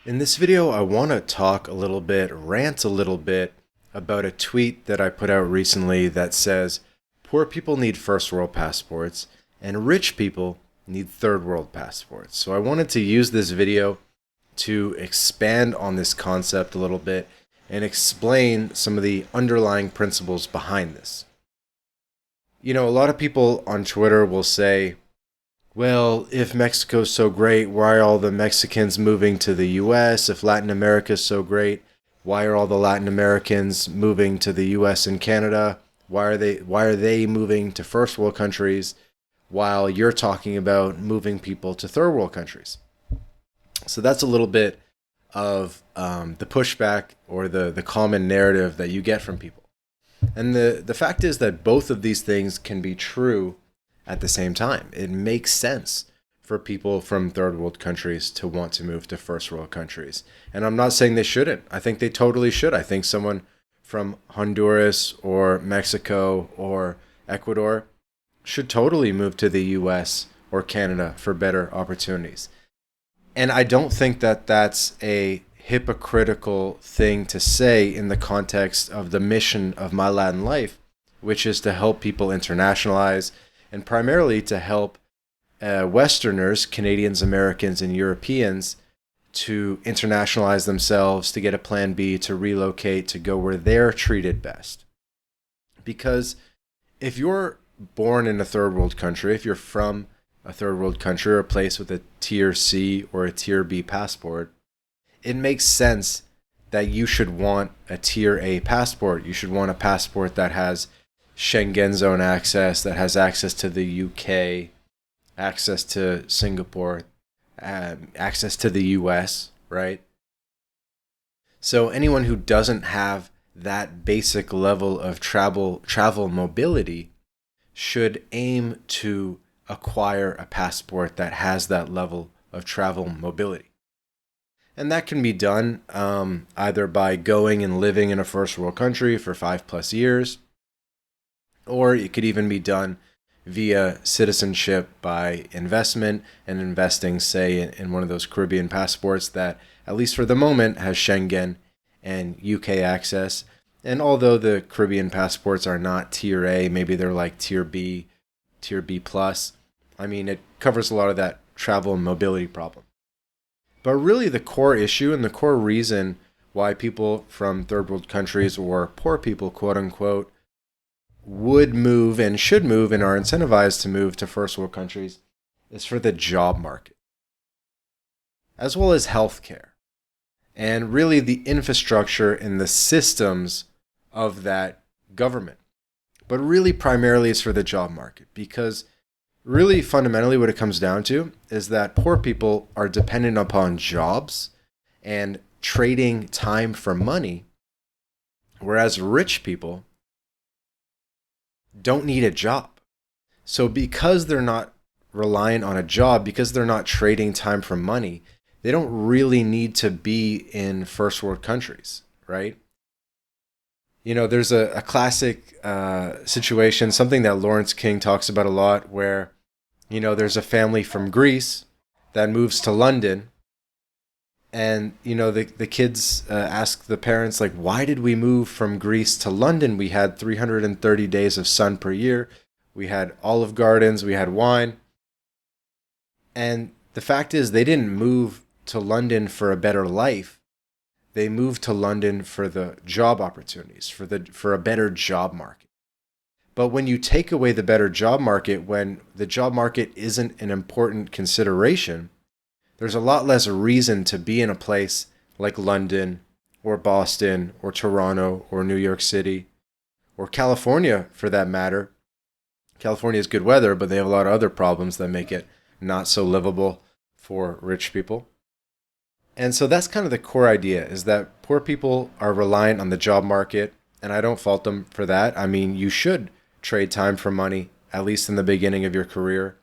In this video, I want to talk a little bit, rant a little bit about a tweet that I put out recently that says, poor people need first world passports and rich people need third world passports. So I wanted to use this video to expand on this concept a little bit and explain some of the underlying principles behind this. You know, a lot of people on Twitter will say, well, if Mexico's so great, why are all the Mexicans moving to the US? If Latin America's so great, why are all the Latin Americans moving to the US and Canada? Why are they moving to first world countries while you're talking about moving people to third world countries? So that's a little bit of the pushback or the common narrative that you get from people. And the fact is that both of these things can be true at the same time. It makes sense for people from third world countries to want to move to first world countries. And I'm not saying they shouldn't. I think they totally should. I think someone from Honduras or Mexico or Ecuador should totally move to the US or Canada for better opportunities. And I don't think that that's a hypocritical thing to say in the context of the mission of MyLatinLife, which is to help people internationalize and primarily to help Westerners, Canadians, Americans, and Europeans to internationalize themselves, to get a plan B, to relocate, to go where they're treated best. Because if you're born in a third world country, if you're from a third world country or a place with a tier C or a tier B passport, it makes sense that you should want a tier A passport. You should want a passport that has Schengen zone access, that has access to the UK, access to Singapore, access to the US, right? So anyone who doesn't have that basic level of travel mobility should aim to acquire a passport that has that level of travel mobility. And that can be done either by going and living in a first world country for 5+ years, or it could even be done via citizenship by investment and investing, say, in one of those Caribbean passports that, at least for the moment, has Schengen and UK access. And although the Caribbean passports are not tier A, maybe they're like tier B plus. I mean, it covers a lot of that travel and mobility problem. But really the core issue and the core reason why people from third world countries or poor people, quote unquote, would move and should move and are incentivized to move to first world countries is for the job market, as well as healthcare, and really the infrastructure and the systems of that government. But really primarily it's for the job market, because really fundamentally what it comes down to is that poor people are dependent upon jobs and trading time for money, whereas rich people don't need a job. So because they're not reliant on a job, because they're not trading time for money, they don't really need to be in first world countries, right? You know, there's a classic situation, something that Lawrence King talks about a lot, where, you know, there's a family from Greece that moves to London, and, you know, the kids ask the parents, like, why did we move from Greece to London? We had 330 days of sun per year. We had olive gardens. We had wine. And the fact is, they didn't move to London for a better life. They moved to London for the job opportunities, for a better job market. But when you take away the better job market, when the job market isn't an important consideration, there's a lot less reason to be in a place like London or Boston or Toronto or New York City or California, for that matter. California has good weather, but they have a lot of other problems that make it not so livable for rich people. And so that's kind of the core idea, is that poor people are reliant on the job market, and I don't fault them for that. I mean, you should trade time for money, at least in the beginning of your career,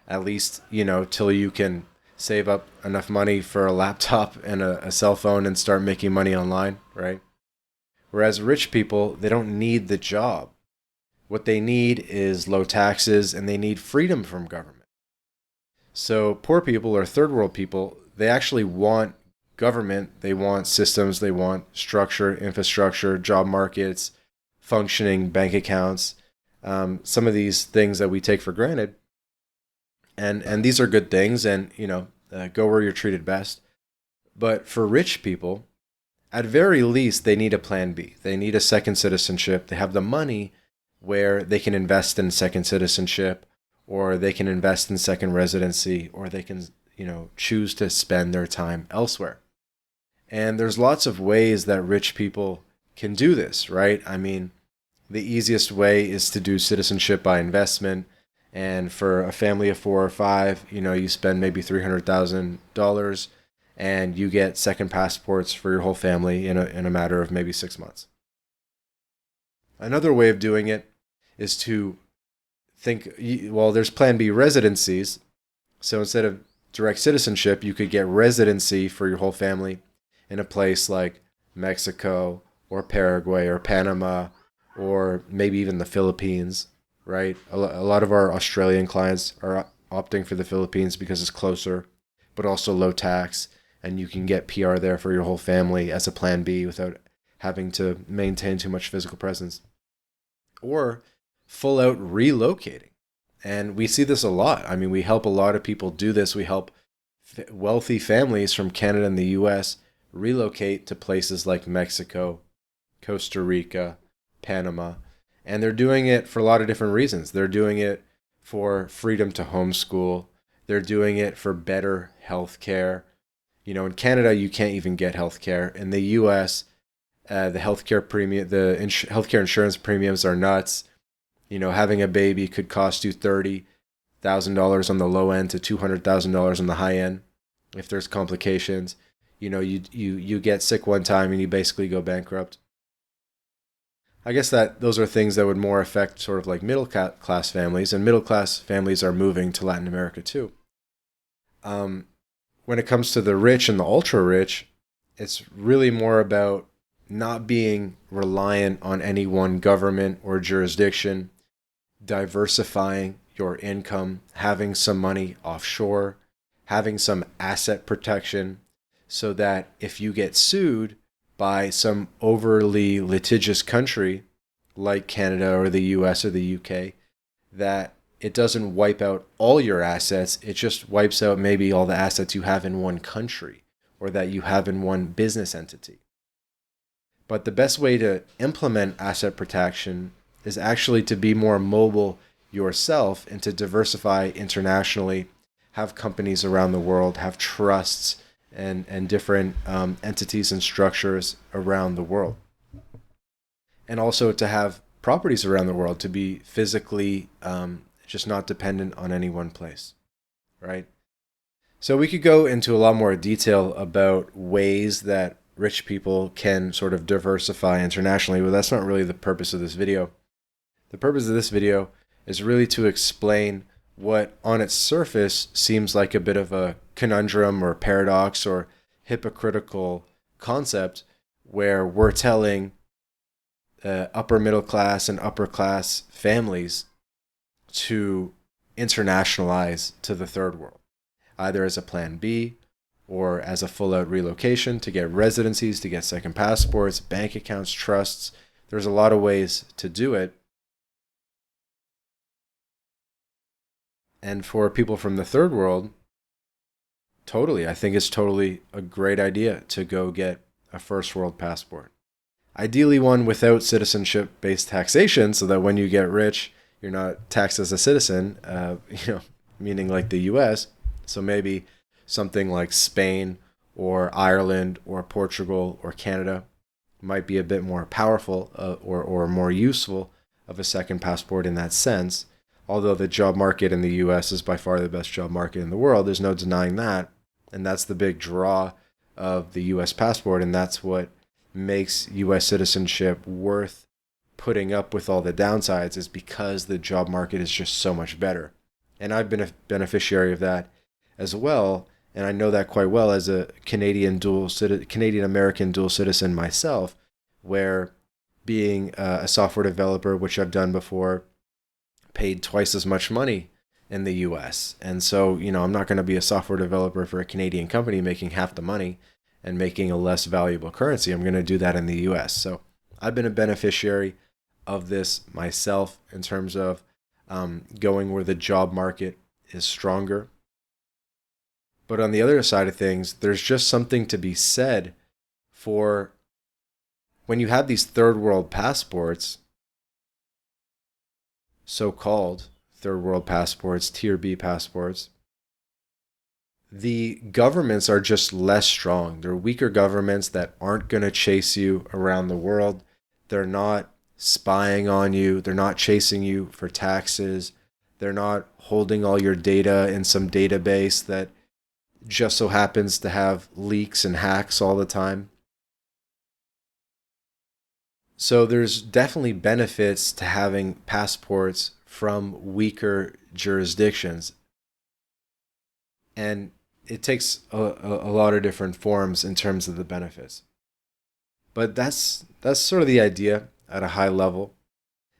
at least, you know, till you can save up enough money for a laptop and a cell phone and start making money online, right? Whereas rich people, they don't need the job. What they need is low taxes, and they need freedom from government. So poor people or third world people, they actually want government. They want systems, they want structure, infrastructure, job markets, functioning bank accounts, some of these things that we take for granted. And these are good things, and go where you're treated best. But for rich people, at very least, they need a plan B. They need a second citizenship. They have the money where they can invest in second citizenship, or they can invest in second residency, or they can, choose to spend their time elsewhere. And there's lots of ways that rich people can do this, right? I mean, the easiest way is to do citizenship by investment. And for a family of 4 or 5, you spend maybe $300,000 and you get second passports for your whole family in a matter of maybe 6 months. Another way of doing it is to think, well, there's plan B residencies. So instead of direct citizenship, you could get residency for your whole family in a place like Mexico or Paraguay or Panama or maybe even the Philippines, right? A lot of our Australian clients are opting for the Philippines because it's closer, but also low tax, and you can get PR there for your whole family as a plan B without having to maintain too much physical presence. Or full out relocating. And we see this a lot. I mean, we help a lot of people do this. We help wealthy families from Canada and the US relocate to places like Mexico, Costa Rica, Panama. And they're doing it for a lot of different reasons. They're doing it for freedom to homeschool. They're doing it for better health care. In Canada, you can't even get health care. In the US, the healthcare healthcare insurance premiums are nuts. Having a baby could cost you $30,000 on the low end to $200,000 on the high end. If there's complications, you get sick one time and you basically go bankrupt. I guess that those are things that would more affect sort of like middle class families, and middle class families are moving to Latin America too. When it comes to the rich and the ultra rich, it's really more about not being reliant on any one government or jurisdiction, diversifying your income, having some money offshore, having some asset protection so that if you get sued by some overly litigious country like Canada or the US or the UK, that it doesn't wipe out all your assets, it just wipes out maybe all the assets you have in one country or that you have in one business entity. But the best way to implement asset protection is actually to be more mobile yourself and to diversify internationally, have companies around the world, have trusts and different entities and structures around the world. And also to have properties around the world, to be physically just not dependent on any one place, right? So we could go into a lot more detail about ways that rich people can sort of diversify internationally, but that's not really the purpose of this video. The purpose of this video is really to explain what on its surface seems like a bit of a conundrum or paradox or hypocritical concept where we're telling upper middle class and upper class families to internationalize to the third world, either as a plan B or as a full-out relocation to get residencies, to get second passports, bank accounts, trusts. There's a lot of ways to do it. And for people from the third world, I think it's totally a great idea to go get a first world passport. Ideally one without citizenship-based taxation, so that when you get rich, you're not taxed as a citizen, meaning like the US. So maybe something like Spain or Ireland or Portugal or Canada might be a bit more powerful or more useful of a second passport in that sense. Although the job market in the US is by far the best job market in the world, there's no denying that. And that's the big draw of the US passport, and that's what makes US citizenship worth putting up with all the downsides, is because the job market is just so much better. And I've been a beneficiary of that as well, and I know that quite well as a Canadian American dual citizen myself, where being a software developer, which I've done before, paid twice as much money in the US. And so, I'm not going to be a software developer for a Canadian company making half the money and making a less valuable currency, I'm going to do that in the US. So I've been a beneficiary of this myself in terms of going where the job market is stronger. But on the other side of things, there's just something to be said for when you have these third world passports, so-called third world passports, tier B passports, the governments are just less strong. They're weaker governments that aren't going to chase you around the world. They're not spying on you. They're not chasing you for taxes. They're not holding all your data in some database that just so happens to have leaks and hacks all the time. So there's definitely benefits to having passports from weaker jurisdictions. And it takes a lot of different forms in terms of the benefits. But that's sort of the idea at a high level.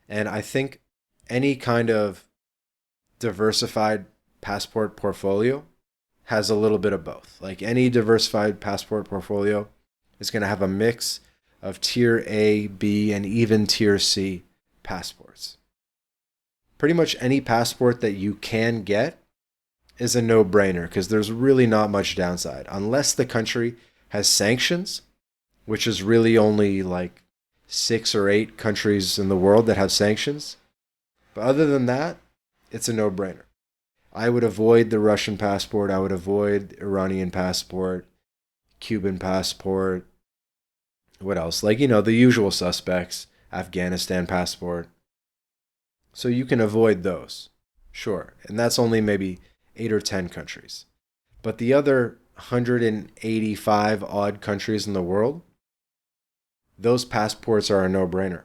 And I think any kind of diversified passport portfolio has a little bit of both. Like any diversified passport portfolio is going to have a mix of tier A, B, and even tier C passports. Pretty much any passport that you can get is a no-brainer because there's really not much downside. Unless the country has sanctions, which is really only like 6 or 8 countries in the world that have sanctions. But other than that, it's a no-brainer. I would avoid the Russian passport. I would avoid Iranian passport, Cuban passport. What else? Like, the usual suspects, Afghanistan passport. So you can avoid those. Sure. And that's only maybe 8 or 10 countries. But the other 185 odd countries in the world, those passports are a no-brainer.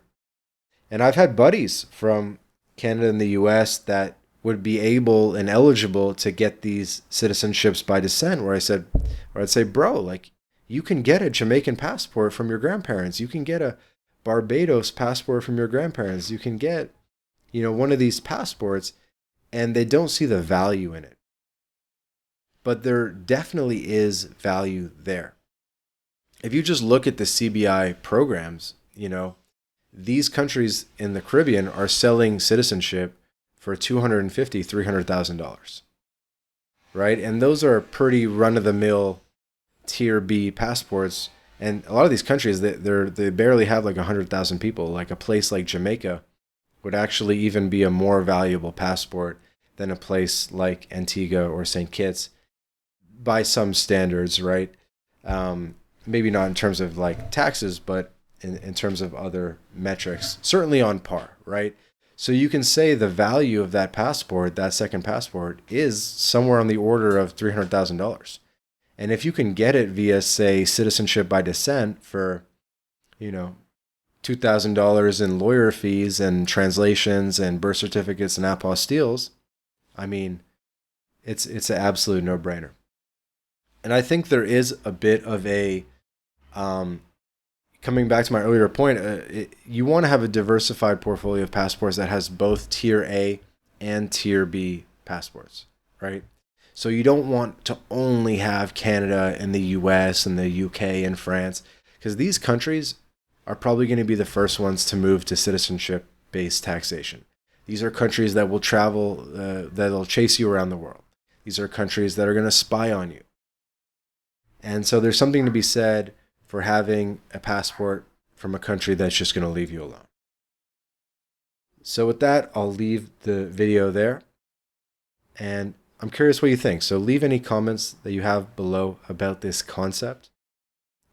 And I've had buddies from Canada and the US that would be able and eligible to get these citizenships by descent, where I'd say, bro, like, you can get a Jamaican passport from your grandparents. You can get a Barbados passport from your grandparents. You can get, one of these passports, and they don't see the value in it. But there definitely is value there. If you just look at the CBI programs, these countries in the Caribbean are selling citizenship for $250,000, $300,000, right? And those are pretty run-of-the-mill tier B passports. And a lot of these countries, they barely have like 100,000 people. Like a place like Jamaica would actually even be a more valuable passport than a place like Antigua or St. Kitts by some standards, right? Maybe not in terms of like taxes, but in terms of other metrics, certainly on par, right? So you can say the value of that passport, that second passport, is somewhere on the order of $300,000. And if you can get it via, say, citizenship by descent for, $2,000 in lawyer fees and translations and birth certificates and apostilles, I mean, it's an absolute no-brainer. And I think there is a bit of a, coming back to my earlier point, you want to have a diversified portfolio of passports that has both tier A and tier B passports, right? So you don't want to only have Canada and the US and the UK and France, because these countries are probably going to be the first ones to move to citizenship-based taxation. These are countries that will travel, that'll chase you around the world. These are countries that are going to spy on you. And so there's something to be said for having a passport from a country that's just going to leave you alone. So with that, I'll leave the video there. And I'm curious what you think. So leave any comments that you have below about this concept.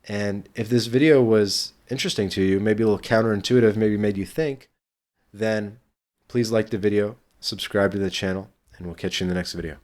And if this video was interesting to you, maybe a little counterintuitive, maybe made you think, then please like the video, subscribe to the channel, and we'll catch you in the next video.